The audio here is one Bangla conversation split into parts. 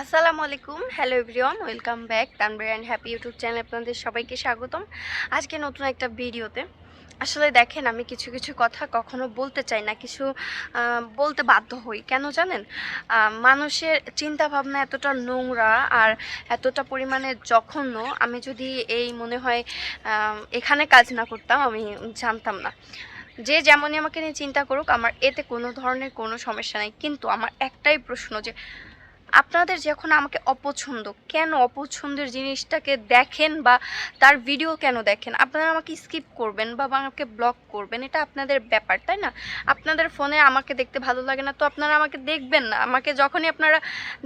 আসসালামু আলাইকুম, hello everyone, welcome back Tanvir and happy YouTube channel. আপনাদের সবাইকে স্বাগতম আজকে নতুন একটা ভিডিওতে। আসলে দেখেন, আমি কিছু কিছু কথা কখনো বলতে চাই না, কিছু বলতে বাধ্য হই। কেন জানেন? মানুষের চিন্তা ভাবনা এতটা নোংরা আর এতটা পরিমাণে জঘন্য, আমি যদি এই মনে হয় এখানে কাজ না করতাম আমি জানতাম না। যে যেমনই আমাকে নিয়ে চিন্তা করুক, আমার এতে কোনো ধরনের কোনো সমস্যা নেই, কিন্তু আমার একটাই প্রশ্ন যে আপনাদের যখন আমাকে অপছন্দ, কেন অপছন্দের জিনিসটাকে দেখেন বা তার ভিডিও কেন দেখেন? আপনারা আমাকে স্কিপ করবেন বা আমাকে ব্লক করবেন, এটা আপনাদের ব্যাপার, তাই না? আপনাদের ফোনে আমাকে দেখতে ভালো লাগে না, তো আপনারা আমাকে দেখবেন না। আমাকে যখনই আপনারা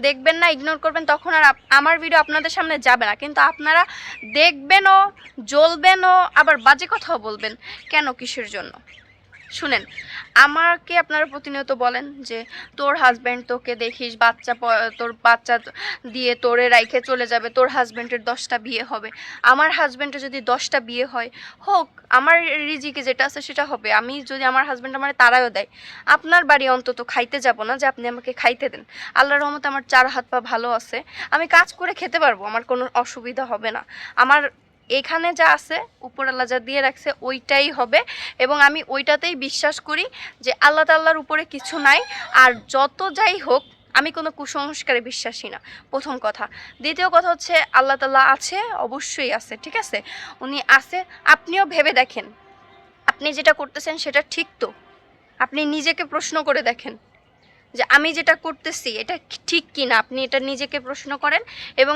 দেখবেন না, ইগনোর করবেন, তখন আর আমার ভিডিও আপনাদের সামনে যাবে না। কিন্তু আপনারা দেখবেনও, জ্বলবেনও, আবার বাজে কথাও বলবেন। কেন, কিসের জন্য? শুনেন, আমাকে আপনারা প্রতিনিয়ত বলেন যে তোর হাজব্যান্ড তোকে দেখিস তোর বাচ্চা দিয়ে তোরে রাইখে চলে যাবে, তোর হাজব্যান্ডের 10টা বিয়ে হবে। আমার হাজব্যান্ডের যদি 10টা বিয়ে হয়, হোক, আমার রিজিকে যেটা আছে সেটা হবে। আমি যদি, আমার হাজব্যান্ড আমার তারাও দেয়, আপনার বাড়ি অন্তত খাইতে যাব না যে আপনি আমাকে খাইতে দেন। আল্লাহর রহমতে আমার 4 হাত পা ভালো আছে, আমি কাজ করে খেতে পারবো, আমার কোনো অসুবিধা হবে না। আমার এখানে যা আছে, উপরওয়ালা যা দিয়ে রাখছে ওইটাই হবে, এবং আমি ওইটাতেই বিশ্বাস করি যে আল্লাহ তাআলার উপরে কিছু নাই। আর যত যাই হোক, আমি কোনো কুসংস্কারে বিশ্বাসী না, প্রথম কথা। দ্বিতীয় কথা হচ্ছে, আল্লাহ তাআলা আছে, অবশ্যই আছে, ঠিক আছে, উনি আছে। আপনিও ভেবে দেখেন, আপনি যেটা করতেছেন সেটা ঠিক তো? আপনি নিজেকে প্রশ্ন করে দেখেন যে আমি যেটা করতেছি এটা ঠিক কি না। আপনি এটা নিজেকে প্রশ্ন করেন, এবং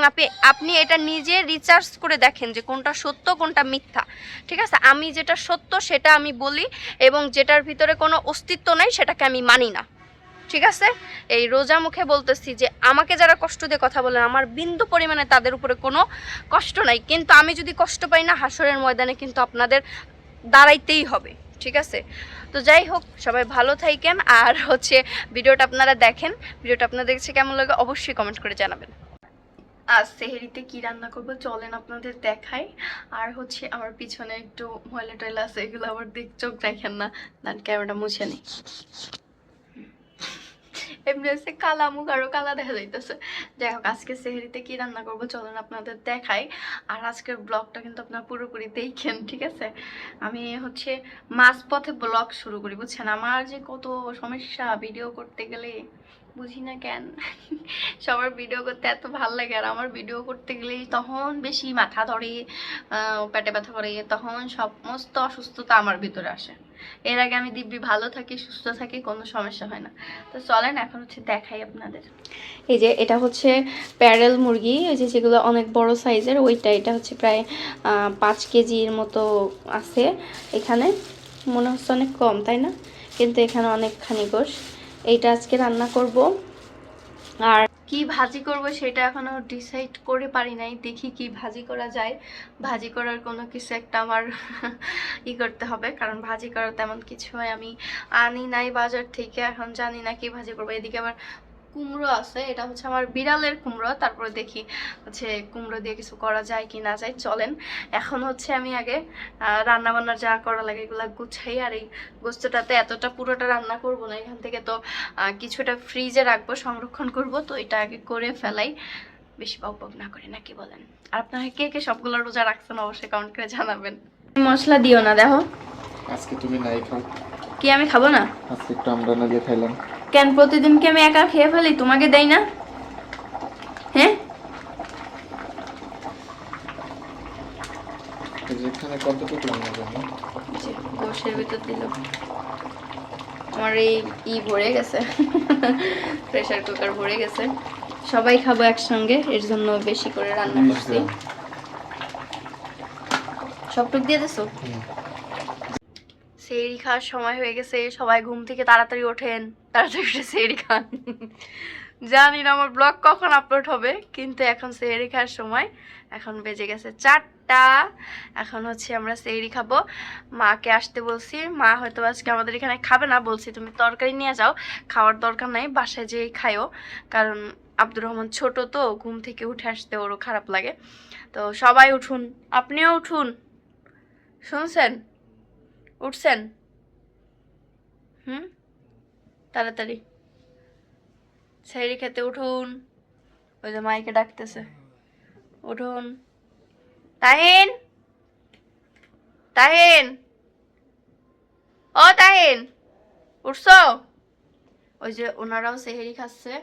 আপনি এটা নিজে রিসার্চ করে দেখেন যে কোনটা সত্য কোনটা মিথ্যা। ঠিক আছে, আমি যেটা সত্য সেটা আমি বলি, এবং যেটার ভিতরে কোনো অস্তিত্ব নাই সেটাকে আমি মানি না। ঠিক আছে, এই রোজা মুখে বলতেছি যে আমাকে যারা কষ্ট দিয়ে কথা বলেন, আমার বিন্দু পরিমাণে তাদের উপরে কোনো কষ্ট নাই, কিন্তু আমি যদি কষ্ট পাই না, হাসরের ময়দানে কিন্তু আপনাদের দাঁড়াইতেই হবে। ঠিক আছে, তো যাই হোক, সবাই ভালো থাকেন। আর হচ্ছে, ভিডিওটা আপনারা দেখেন, ভিডিওটা আপনাদের কাছে কেমন লাগে অবশ্যই কমেন্ট করে জানাবেন। আজ সেহেরিতে কি রান্না করবো চলেন আপনাদের দেখাই। আর হচ্ছে আমার পিছনে একটু ময়লা টয়লা আছে, এগুলো আবার চোখ দেখেন না, ক্যামেরাটা মুছে নেই। এমনি হচ্ছে কালা মুখ, আরো কালা দেখা যাইতেছে। যাই হোক, আজকে সেহেরিতে কি রান্না করবো চলেন আপনাদের দেখাই। আর আজকের ব্লগটা কিন্তু আপনারা পুরোপুরি দেখেন, ঠিক আছে? আমি হচ্ছে মাঝপথে ব্লগ শুরু করি, বুঝছেন? আমার যে কত সমস্যা ভিডিও করতে গেলে, বুঝি না কেন। সবার ভিডিও করতে এত ভালো লাগে, আর আমার ভিডিও করতে গেলেই তখন বেশি মাথা ধরে, পেটে ব্যথা করে, তখন সমস্ত অসুস্থতা আমার ভিতরে আসে। এর আগে আমি দিব্যি ভালো থাকি, সুস্থ থাকি, কোনো সমস্যা হয় না। তো চলেন এখন হচ্ছে দেখাই আপনাদের। এই যে এটা হচ্ছে প্যারেল মুরগি, ওই যে যেগুলো অনেক বড় সাইজের, ওইটা। এটা হচ্ছে প্রায় 5 কেজির মতো আছে এখানে। মনে হচ্ছে অনেক কম, তাই না? কিন্তু এখানে অনেকখানি গোশ। এইটা আজকে রান্না করব। আর কি ভাজি করব সেটা এখনো ডিসাইড করে পারি নাই, দেখি কি ভাজি করা যায়। ভাজি করার কোনো কিছু একটা আমার করতে হবে, কারণ ভাজি করার তেমন কিছু আমি আনি নাই বাজার থেকে, এখন জানি না কি ভাজি করবো। এদিকে আবার কুমড়ো আছে, এটা হচ্ছে আমার বিড়ালের কুমড়ো। তারপরে দেখি হচ্ছে কুমড়ো দিয়ে কিছু করা যায় কি না যায়। চলেন এখন হচ্ছে আমি আগে রান্না বান্না যা করা লাগে এগুলো গুছাই। আর এই গোস্তটাতে এতটা পুরোটা রান্না করব না, এখান থেকে তো কিছুটা ফ্রিজে রাখবো, সংরক্ষণ করব, তো এটা আগে করে ফেলাই, বেশি বকবক না করে, নাকি বলেন? আর আপনারা কে কে সবগুলো রোজা রাখছেন অবশ্যই কমেন্ট করে জানাবেন। মশলা দিও না, দেখো আজকে তুমি নাই খাও। কি আমি খাবো না? আজকে একটু আমরা না দিয়ে খাইলাম। কেন, প্রতিদিন কি আমি একা খেয়ে ফেলি, তোমাকে দেই না? হ্যাঁ, যেখানে কতটুকু রান্না করবো? গোশের ভিতর দিল। আমার এই ভরে গেছে, প্রেসার কুকার ভরে গেছে। সবাই খাবো একসঙ্গে, এর জন্য বেশি করে রান্না করছি। সবটুক দিয়ে দিছো? সেহরি খাওয়ার সময় হয়ে গেছে, সবাই ঘুম থেকে তাড়াতাড়ি ওঠেন, তাড়াতাড়ি উঠে সেহরি খান। জানি না আমার ব্লগ কখন আপলোড হবে, কিন্তু এখন সেহরি খাওয়ার সময়। এখন বেজে গেছে 4টা। এখন হচ্ছে আমরা সেহরি খাবো। মাকে আসতে বলছি, মা হয়তো আজকে আমাদের এখানে খাবে না, বলছি তুমি তরকারি নিয়ে যাও, খাওয়ার দরকার নাই, বাসায় যেয়ে খাইও। কারণ আব্দুর রহমান ছোট তো, ঘুম থেকে উঠে আসতে ওরও খারাপ লাগে। তো সবাই উঠুন, আপনিও উঠুন, শুনছেন? উঠছেন? তাড়াতাড়ি সেহরি খেতে উঠুন। ওই যে মাইকে ডাকতেছে, উঠুন। তাহিন, তাহিন, ও তাহিন, উঠছো? ওই যে ওনারাও সেহেরি খাচ্ছে,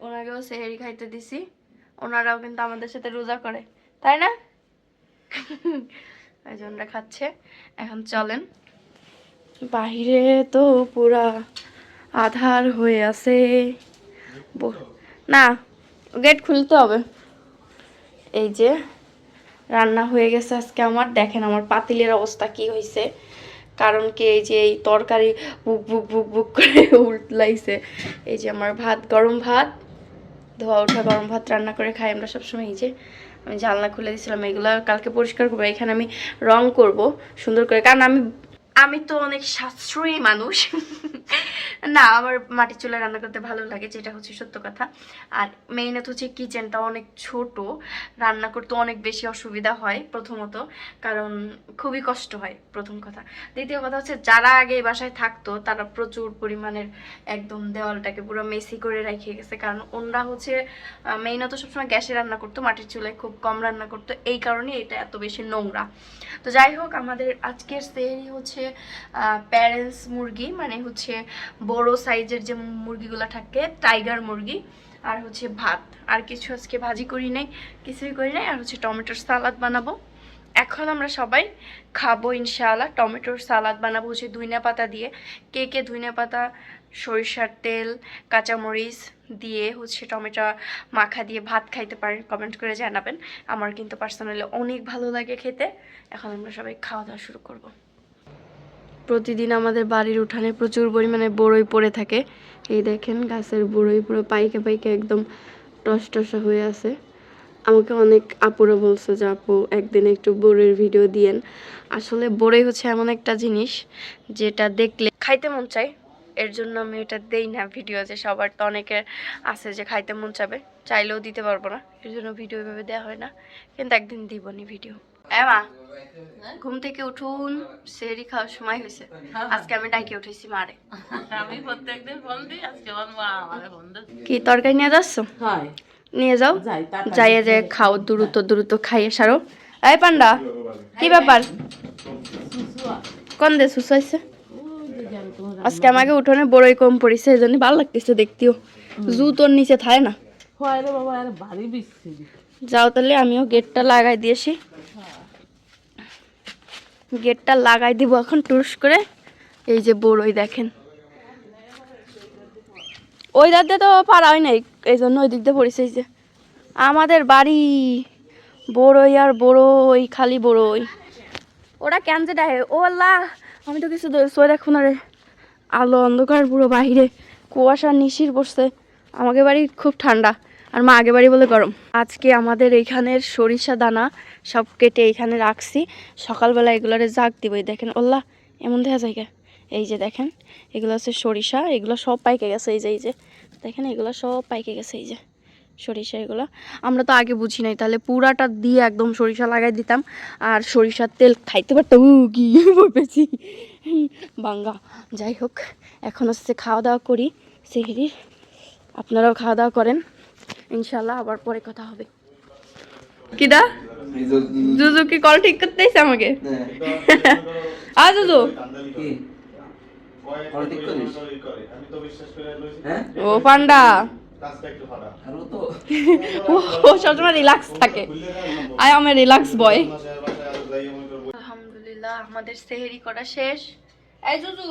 ওনাকেও সেহেরি খাইতে দিছি। ওনারাও কিন্তু আমাদের সাথে রোজা করে, তাই না? ওই যে ওনারা খাচ্ছে। এখন চলেন, বাহিরে তো পুরা আধার হয়ে আছে। না, গেট খুলতে হবে। এই যে রান্না হয়ে গেছে আজকে আমার। দেখেন আমার পাতিলের অবস্থা কি হয়েছে, কারণ কি এই যে এই তরকারি বুক বুক বুক বুক করে উল্টাইছে। এই যে আমার ভাত, গরম ভাত, ধোয়া ওঠা গরম ভাত রান্না করে খাই আমরা সবসময়। এই যে আমি জানলা খুলে দিয়েছিলাম, এগুলো কালকে পরিষ্কার করবো। এখানে আমি রং করব সুন্দর করে, কারণ আমি আমি তো অনেক সাশ্রয়ী মানুষ। না, আমার মাটির চুলায় রান্না করতে ভালো লাগে, যেটা হচ্ছে সত্য কথা। আর মেইনত হচ্ছে কিচেনটা অনেক ছোট, রান্না করতে অনেক বেশি অসুবিধা হয় প্রথমত, কারণ খুবই কষ্ট হয় প্রথম কথা। দ্বিতীয় কথা হচ্ছে যারা আগে এই বাসায় থাকতো তারা প্রচুর পরিমাণের একদম দেওয়ালটাকে পুরো মেসি করে রেখে গেছে, কারণ ওনরা হচ্ছে মেইনত সবসময় গ্যাসে রান্না করতো, মাটির চুলায় খুব কম রান্না করতো, এই কারণে এটা এত বেশি নোংরা। তো যাই হোক, আমাদের আজকের সেহরি হচ্ছে প্যারেন্টস মুরগি, মানে হচ্ছে বড় সাইজের যে মুরগিগুলো থাকে, টাইগার মুরগি, আর হচ্ছে ভাত। আর কিছু আজকে ভাজি করি নাই, কিছুই করি নাই। আর হচ্ছে টমেটোর সালাদ বানাবো। এখন আমরা সবাই খাবো ইনশাআল্লাহ। টমেটোর সালাদ বানাবো হচ্ছে ধইনা পাতা দিয়ে। কে কে ধইনা পাতা, সরিষার তেল, কাঁচামরিচ দিয়ে হচ্ছে টমেটো মাখা দিয়ে ভাত খাইতে পারেন, কমেন্ট করে জানাবেন। আমার কিন্তু পার্সোনালি অনেক ভালো লাগে খেতে। এখন আমরা সবাই খাওয়া দাওয়া শুরু করব। প্রতিদিন আমাদের বাড়ির উঠানে প্রচুর পরিমাণে বড়ই পড়ে থাকে। এই দেখেন গাছের বড়ই পুরো পাইকে পাইকে একদম টস টসা হয়ে আছে। আমাকে অনেক আপুরা বলছে যে আপু একদিন একটু বড়ইয়ের ভিডিও দিয়েন। আসলে বড়ই হচ্ছে এমন একটা জিনিস যেটা দেখলে খাইতে মন চায়, এর জন্য আমি এটা দেই না ভিডিও। যে সবার তো অনেকের আছে যে খাইতে মন চাবে, চাইলেও দিতে পারবো না, এর জন্য ভিডিও এভাবে দেওয়া হয় না। কিন্তু একদিন দিবনি ভিডিও। মা, ঘুম থেকে উঠুন, সেহরি খাওয়ার সময় হয়েছে। আজকে আমি ডাইকে উঠেছি মারে। আমি প্রত্যেকদিন ফোন দিই, আজকে আমার মা আমারে ফোন দেয়। কি তরকারি নিয়ে যাচ্ছ? হয় নিয়ে যাও, যাই তাড়াতাড়ি যাইয়ে যে খাও, দ্রুত দ্রুত খাইয়ে সারো। এই পান্ডা, কি ব্যাপার? কোন দে সুসাইছে? আজকে আমাকে উঠোনে বড়ই কম পড়েছে, এই জন্য ভালো লাগতেছে দেখতেও। জুতোর নিচে থাকে না। হয় রে বাবা, আরে ভারী বৃষ্টি। যাও তাহলে, আমিও গেটটা লাগাই দিয়েছি। গেটটা লাগাই দিব এখন টুস করে। এই যে বড়ই দেখেন, ওই দাঁত দিয়ে তো পারা হয় নাই, এই জন্য ওই দিক দিয়ে পড়েছে। এই যে আমাদের বাড়ি বড়ই আর বড়ই, খালি বড়ই। ওরা কেন যে ডাহে, ও আল্লাহ, আমি তো কিছু সই দেখুন। আরে আলো অন্ধকার পুরো, বাহিরে কুয়াশা নিশির পড়ছে। আমাকে বাড়ি খুব ঠান্ডা, আর মা আগে বাড়ি বলে গরম। আজকে আমাদের এইখানের সরিষা দানা সব কেটে এইখানে রাখছি, সকালবেলা এগুলোরে জাগ দিব। এই দেখেন ওল্লা, এমন দেখা যায়। এই যে দেখেন, এগুলো হচ্ছে সরিষা, এগুলো সব পাইকে গেছে। এই যে দেখেন, এগুলো সব পাইকে গেছে। এই যে সরিষা, এগুলো আমরা তো আগে বুঝি নাই, তাহলে পুরাটা দিয়ে একদম সরিষা লাগাই দিতাম আর সরিষার তেল খাইতে পারতাম। কি পেয়েছি বাঙ্গা। যাই হোক, এখন হচ্ছে খাওয়া দাওয়া করি সেহরির। আপনারাও খাওয়া দাওয়া করেন ইনশাল্লাহ, আবার পরে কথা হবে। কিদা জুজু কি কল ঠিক করতে এসে আমাকে? আ জুজু, ও পান্ডা, ও সবসময় রিল্যাক্স থাকে। আই এম এ রিল্যাক্স বয়। আলহামদুলিল্লাহ, আমাদের সেহরি করা শেষ। এই জুজু,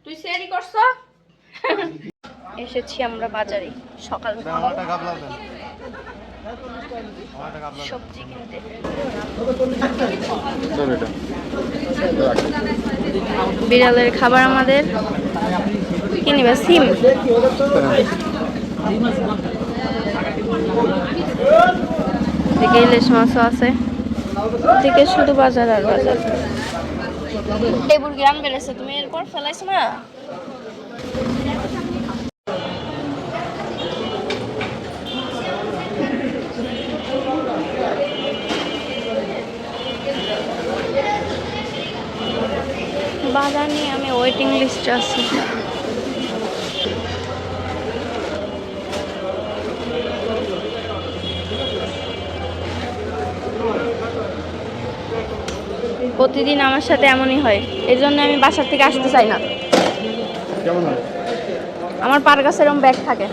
তুই সেহরি করছ? এসেছি আমরা বাজারে সকাল সবজি কিনতে। বিড়ালের খাবার আমাদের কি নিবে? সিম, এদিকে ইলিশ মাছও আছে, এদিকে শুধু বাজার আর বাজার। লেবুর গ্রাম বেড়েছে, তুমি এরপর ফেলাইছো না? বাজার নিয়ে আমি ওয়েটিং লিস্টে আছি। প্রতিদিন আমার সাথে এমনই হয়, এর জন্য আমি বাসার থেকে আসতে চাই না। কেমন হয়? আমার পার কাছে এরকম ব্যাগ থাকে।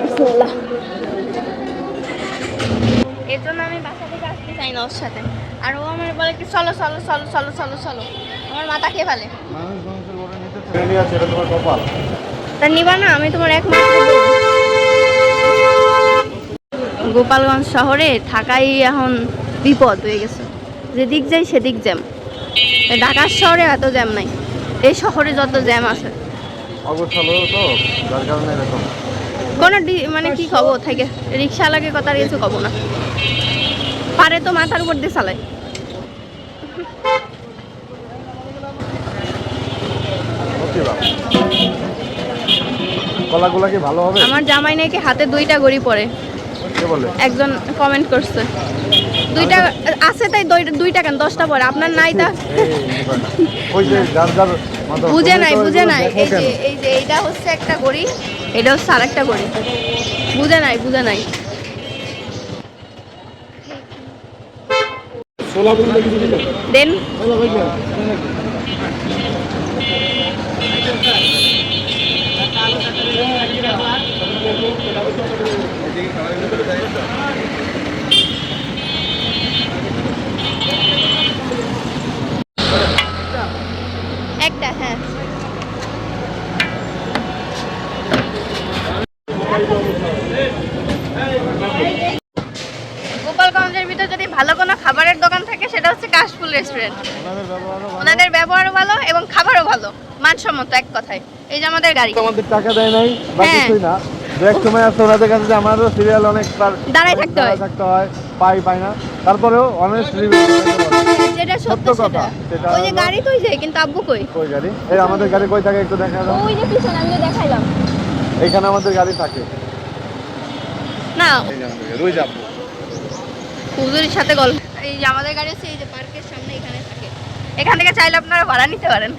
বিসমিল্লাহ। এর জন্য আমি বাসা থেকে আসতে চাই না ওর সাথে। আর ও আমার বলে কি চলো চলো চলো চলো চলো চলো, আমার মাথা খেয়ে ফেলে। মানুষ মানুষের বড় নিতে চাই আছে, এটা তোমার কপাল। তা নিবা না, আমি তোমার একমাত্র বউ। গোপালগঞ্জ শহরে থাকাই এখন বিপদ হয়ে গেছে, যেদিক যাই সেদিক জ্যাম। ঢাকার শহরে এত জ্যাম নাই, এই শহরে যত জ্যাম আছে। অগোছালো তো, যার কারণে এরকম। কোনো মানে কি খবর থাকে, রিক্সাওয়ালাকে কথা আর কিছু কব না, পারে তো মাথার উপর দিয়ে চালায়। কলাগুলা কি ভালো হবে? আমার জামাই নাকি হাতে 2টা ঘড়ি পরে, কে বলে? একজন কমেন্ট করছে। 2টা আছে তাই 2টা কেন 10টা পরে, আপনার নাই তা ওই যে যার যার মতো বুঝে নাই তুমি তো বুঝে ওইগুলো নাই। দেখো এই যে কেন? এই যে এইটা হচ্ছে একটা ঘড়ি, এটা হচ্ছে আরেকটা ঘড়ি। বুঝে নাই বুঝে নাই। দেন একটা, হ্যাঁ। গোপালগঞ্জের ভিতর যদি ভালো কোনো খাবারের দোকান থাকে সেটা হচ্ছে কাশফুল রেস্টুরেন্ট। ওনাদের ব্যবহারও ভালো এবং খাবারও ভালো, মানসম্মত এক কথায়। এই যে আমাদের গাড়ি, আমাদের টাকা দেয় নাই বা হ্যাঁ। কিছুই না, এক সময় আছে ওনাদের কাছে যে আমারও সিরিয়াল অনেক দাঁড়ায় থাকতে হয়। পাই না, তারপরেও অনেস্ট রিভিউ। যেটা সত্য সত্য কথা, সেটা। সেটা ওই যে হলো- গাড়ি তুই যাই, কিন্তু আব্বু কই? কই গাড়ি? এই আমাদের গাড়ি কই থাকে একটু দেখা দাও। ওই যে পিছনে আমি যে দেখাইলাম। এইখানে আমাদের গাড়ি থাকে। না, এই যে আমাদের গাড়ি, ওই যাবো। হুজুরের সাথে গল্প। এই যে আমাদের গাড়ি হচ্ছে এই যে পার্কের সামনে এখানে থাকে, এখান থেকে চাইলে আপনারা ভাড়া নিতে পারেন।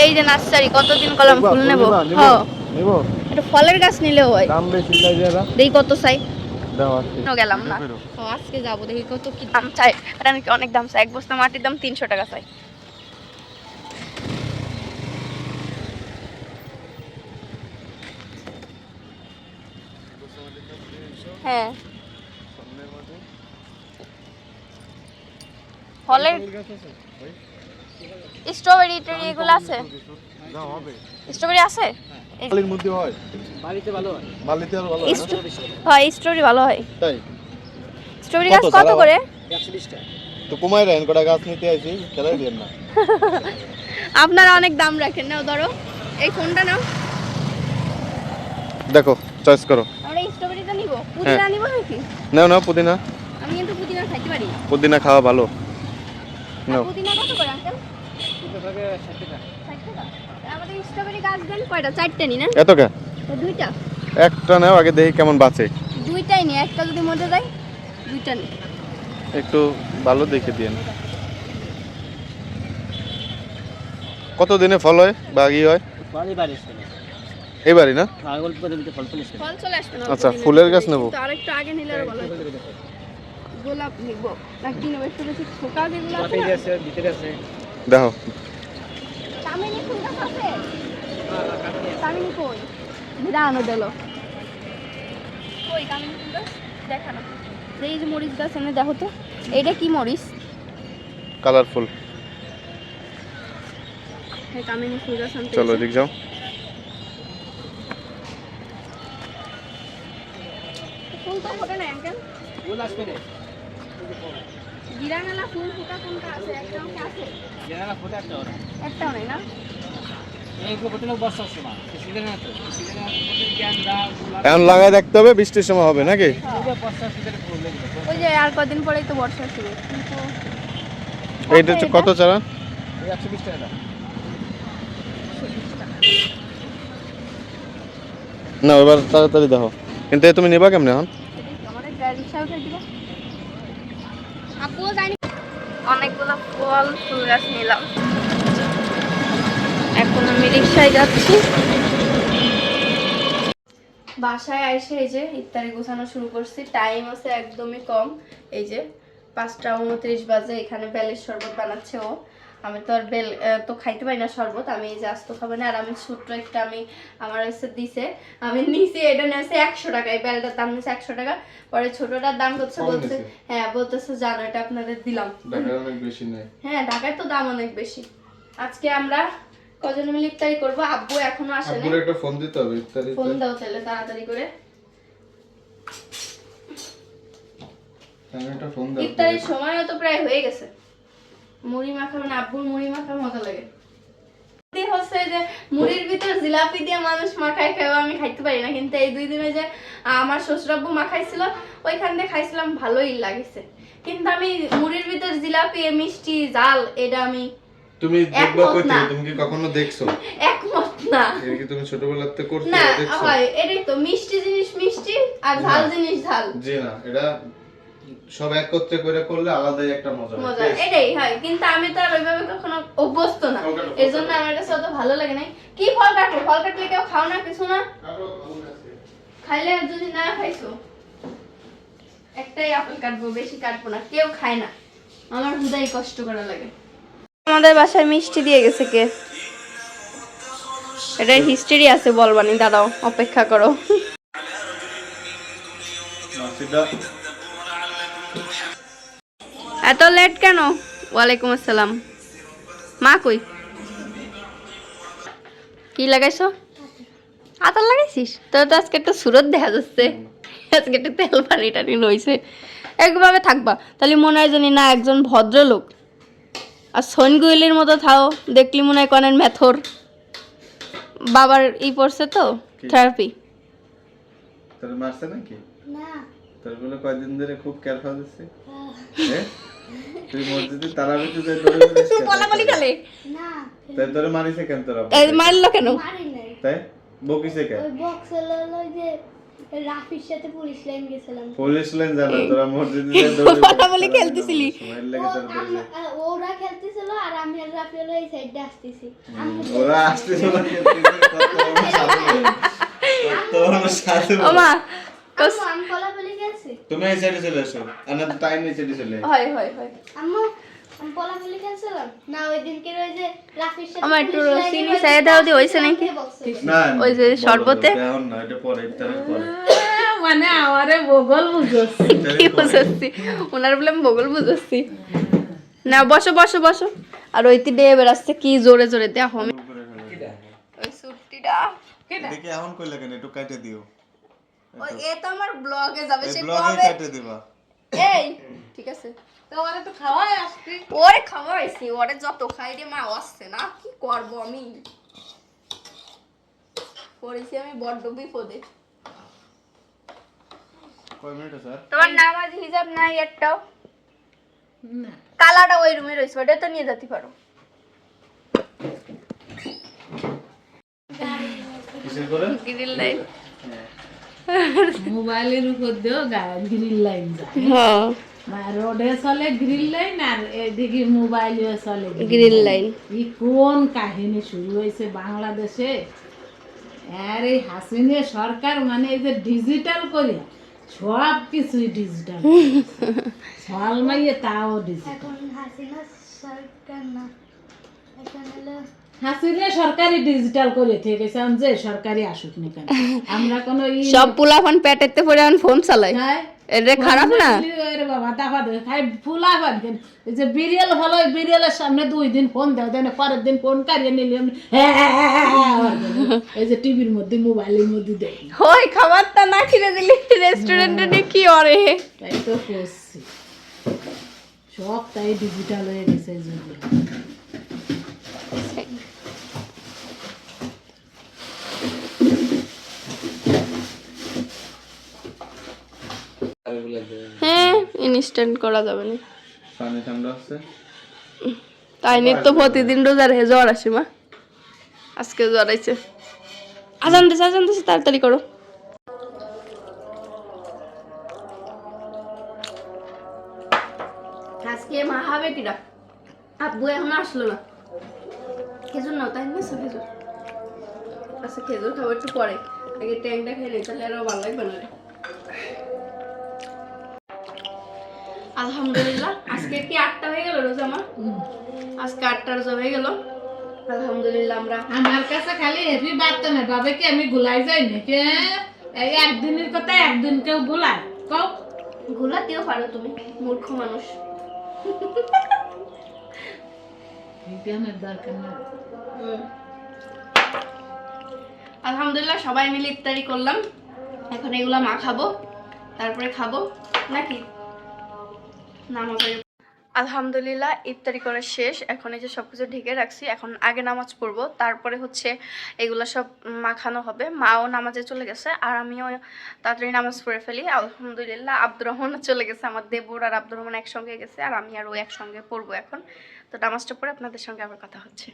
এই যে নার্সারি, কতদিন কলম ফুল নেব। হ্যাঁ, নেবো। এটা ফলের গাছ নিলেও হয়। দাম বেশি চাই যারা। দেখি কত চাই। দাও আজকে। গেলাম না, ও আজকে যাবো, দেখি কত কি দাম চাই। এটা নাকি অনেক দাম চাই, এক বস্তা মাটির দাম 300 টাকা চাই। হ্যাঁ, ফলের স্ট্রবেরি টেরি এগুলো আছে। দাও হবে। স্ট্রবেরি আছে? বালির মধ্যে হয়। বালিতে ভালো হয়। বালিতে আর ভালো হয় না? হয়, স্ট্রবেরি ভালো হয়। তাই। স্ট্রবেরি গাছ কত করে? 120 টাকা। তো কমাই রাখেন, কটা গাছ নিতে আইছি, খেলাই দেন না। আপনারা অনেক দাম রাখেন। নাও ধরো, এই ফোনটা নাও। দেখো, চয়েস করো। আমরা এই স্ট্রবেরিটা নিব, পুদিনা নিব নাকি? নাও নাও পুদিনা। আমি কিন্তু পুদিনা খাইতে পারি। পুদিনা খাওয়া ভালো। নাও। পুদিনা কত করে আঙ্কেল? 60 টাকা। আমাদের স্ট্রবেরি গাছ দেন কয়টা? 4টে নি না? এত কে? 2টা। একটা নাও, আগে দেখি কেমন বাঁচে। 2টাই নি, একটা যদি মরে যায় 2টা নি। একটু ভালো দেখে দিন। কত দিনে ফল হয় বা ই হয়? এবারই না? ফল চলে আসবে না। আচ্ছা, ফুলের গাছ নেবো। তো আরেকটু আগে নিলে আরো ভালো হতো। গোলাপ নিব নাকি নেব? একটু বেশি খোকা যেগুলো আছে। দেখো। কামিনী ফুল গাছ আছে? কামিনী কই? বিরানো দিল। কই কামিনী ফুল গাছ? দেখা না। এই যে মরিচ গাছ এনে দেখো তো, এইটা কি মরিচ? কালারফুল। এই কামিনী ফুল গাছ আনতে। চলো এদিক যাও। ফুল তো ফোটে না আঙ্কেল। ফুল আসবে না। গিরানালা ফুল ফোটা কোনটা আছে? একটাও কি আছে? গিরানালা ফোটা একটাও নাই না? এখন লাগাই দেখতে হবে, বৃষ্টির সময় হবে নাকি? ওই যে আর কদিন পরেই তো বর্ষা শুরু, কিন্তু এইটা কত চারা? 120 টাকা। না, এবার তাড়াতাড়ি দেখো। কিন্তু তুমি নেবা কেমনে এখন? আমাদের গাড়ি সাউথে দিব। আপুও জানি অনেকগুলো ফুল গাছ নিলাম। এখন আমি রিক্সায় যাচ্ছি। বাসায় এসে এই যে ইফতারি গোছানো শুরু করছি, টাইম আছে একদমই কম। এই যে 5টা 29 বাজে, এখানে বেলের শরবত বানাচ্ছে ও। আমি তো আর বেল তো খাইতে পারি না শরবত, আমি এই যে আস্ত খাবো না। আর আমি ছোট্ট একটা আমার এসে দিছে, আমি নিচে এটা নিয়েছে 100 টাকা, এই বেলটার দাম নিয়েছে 100 টাকা। পরে ছোটটার দাম হচ্ছে বলছে, হ্যাঁ বলতেছে জানো এটা আপনাদের দিলাম। ঢাকায় অনেক বেশি নেই। হ্যাঁ ঢাকায় তো দাম অনেক বেশি। আজকে আমরা কজন মিলে ইফতারি করবো, আব্বু এখনো আসে নাই। আব্বুর একটা ফোন দিতে হবে ইফতারিতে। ফোন দাও তাহলে তাড়াতাড়ি করে। আমি একটা ফোন দাও। ইফতারির সময়ও তো প্রায় হয়ে গেছে। মুড়ি মাখা মানে আব্বুর মুড়ি মাখা মজা লাগে। হচ্ছে যে মুড়ির ভিতর জিলাপি দিয়ে মানুষ মাখায় খায়, আমি খাইতে পারি না, কিন্তু এই 2 দিনে যে আমার শ্বশুর আব্বু মাখাইছিল ওইখান থেকে খাইছিলাম, ভালোই লাগিছে। কিন্তু আমি মুড়ির ভিতর জিলাপি মিষ্টি জাল এটা আমি তুমি দেখবা কইতে, তুমি কি কখনো দেখছো? একমত না। এর কি তুমি ছোটবেলাতে করতে না দেখছো? হয় এটাই তো, মিষ্টি জিনিস মিষ্টি আর ঝাল জিনিস ঝাল। জি না, এটা সব একত্রে করে করলে আলাদাই একটা মজা হয়। মজা এটাই হয়, কিন্তু আমি তো আর ওইভাবে কখনো অভ্যস্ত না, এজন্য আমার কাছে অত ভালো লাগে না। কি ফল কাটবো? ফল কাটলে কেউ খাও না কিছু না? খাইলে যদি না খাইছো একটাই আপেল কাটবো, বেশি কাটবো না, কেউ খায় না, আমার হুদাই কষ্ট করা লাগে। আমাদের বাসায় মিষ্টি দিয়ে গেছে কে? এটা হিস্ট্রি আছে বলবানি, দাঁড়াও অপেক্ষা করো। মাসিদা এত লেট কেন? ওয়ালাইকুম আসসালাম। মা কই? কি লাগাইছো? আতার লাগাইছিস? তোর তো আজকে একটা সুরত দেখা যাচ্ছে, আজকে একটা তেল পানি টানি রয়েছে। একভাবে থাকবা তাহলে মনে হয় জানি না একজন ভদ্রলোক। আর সনগুইলির মতো থাও, দেখলি মনে হয় কনের মেথর বাবার পড়ছে তো থেরাপি। তোর মারছে নাকি? না তোর বলে কয়দিন ধরে খুব কেয়ার খাওয়া দিচ্ছে। হ্যাঁ তুই মসজিদে তারাবিতে যাই দৌড়ে তুই বলাবলি খালে না তাই তোরে মারিছে কেন তোরা? এই মারলো কেন? মারি নাই। তাই বকিছে কেন? ওই বক্স হলো যে রাফির সাথে পুলিশ লাইন গেছিলাম। পুলিশ লাইন জানা তোরা মসজিদে যাই দৌড়ে বলাবলি খেলতেছিলি। সময় লাগে তোর দৌড়ে। ওরা খেলতেছিল আর আমি আর রাফি হলো এই সাইডে আসতেছি। ওরা আসতেছিল না খেলতেছে, তোর সাথে ওমা আমি পলাপলি খেলছি। তুমি এই সাইডে চলে আসো, আর না টাইম এই সাইডে চলে আসো। হয় হয় হয়। আম্মু আমি পলাপলি খেলছিলাম না ওই দিনকে ওই যে রাফির সাথে আমার একটু পুলিশ লাইনে চিনি ওই চাই দাও দি, হইছে নাকি? না ওই যে শরবতে এখন না, এটা পরে ইফতারের পরে। মানে আমারে বগল বুঝছি। কি বুঝাচ্ছি ওনার বলে আমি বগল বুঝাচ্ছি না। বসো বসো বসো। আর ওই তিডে বেরাচ্ছে কি জোরে জোরে দেখো। আমি ওই সুটটিটা দেখি এখন কই লাগেন একটু কাটে দিও। ওই এ তো আমার ব্লগে যাবে, এই সে ব্লগে কবে? কাটে দিবা। এই ঠিক আছে, তোমারে তো খাওয়াই আসছি। ওরে খাওয়াইছি, ওরে যত খাই রে মা আসছে না, কি করব আমি? পড়েছি আমি বড্ড বিপদে। কয় মিনিট স্যার? তোমার নামাজ হিজাব নাই একটাও? না কালাটা ওই রুমে রয়েছে, ওটা তো নিয়ে যেতে পারো। কিসের করে? Grill light. মোবাইলের উপর দিয়েও গ্রিল লাইন যায়। হ্যাঁ রোডে চলে গ্রিল লাইন আর এদিকে মোবাইলে চলে গ্রিল লাইন। এই কোন কাহিনী শুরু হয়েছে বাংলাদেশে? আর এই হাসিনা সরকার মানে এই যে ডিজিটাল করে সব কিছুই ডিজিটাল, সলমাইয়ে তাও ডিজিটাল। এখন হাসিনা সরকার না, এখন হলো হাসিনা সরকারি ডিজিটাল করে ঠিক আছে, যে সরকারি আসুক না কেন আমরা কোনো সব পোলাপান পেটেতে পড়ে এখন ফোন চালায়, এটা খারাপ না? বাবা দাফা দে খাই ফুলা বাদ দেন। এই যে বিরিয়াল হলো, বিরিয়ালের সামনে 2 দিন ফোন দেয়, দেন পরের দিন ফোন কারিয়ে নিলে এই যে টিভির মধ্যে মোবাইলের মধ্যে দেখি। ওই খাবারটা না কিনে দিলি রেস্টুরেন্টে কি অরে? তাই তো করছি, সব তাই ডিজিটাল হয়ে গেছে এই জন্য। হ্যাঁ ইনস্ট্যান্ট করা যাবে না। পানি ঠান্ডা আছে। তাই নিয়ে তো প্রতিদিন রোজার হে জ্বর আসে মা, আজকে জ্বর আইছে। আজান দিছে তাড়াতাড়ি করো। আজকে মা হবে কিরা, আব্বু এখন আসলো না, খেজুর নাও তাই নিয়েছো খেজুর? আচ্ছা খেজুর খাবো একটু পরে। আগে ট্যাংটা খেয়ে নিই, তাহলে আরো ভালো লাগবে না রে। আলহামদুলিল্লাহ, আজকে কি 8টা হয়ে গেল রোজা আমার? আজকে 8টা রোজা হয়ে গেল। আলহামদুলিল্লাহ আমরা আমার কাছে খালি হেভি বার্তা না ভাবে কি আমি ভুলাই যাই নাকি এই একদিনের কথা একদিন কেউ ভুলায় কও ঘোলাতেও পারো তুমি, মূর্খ মানুষ। বিজ্ঞানের দরকার না আলহামদুলিল্লাহ সবাই মিলে ইফতারি করলাম, এখন এগুলা মাখাবো, তারপরে খাবো নাকি নামাজ। আলহামদুলিল্লাহ ইফতারি করা শেষ, এখন এই যে সবকিছু ঢেকে রাখছি, এখন আগে নামাজ পড়বো, তারপরে হচ্ছে এগুলো সব মাখানো হবে। মাও নামাজে চলে গেছে আর আমিও তাড়াতাড়ি নামাজ পড়ে ফেলি। আলহামদুলিল্লাহ আব্দুর রহমানও চলে গেছে, আমার দেবর আর আব্দুর রহমান একসঙ্গে গেছে, আর আমি আর ও একসঙ্গে পড়বো এখন। তো নামাজটা পড়ে আপনাদের সঙ্গে আবার কথা হচ্ছে।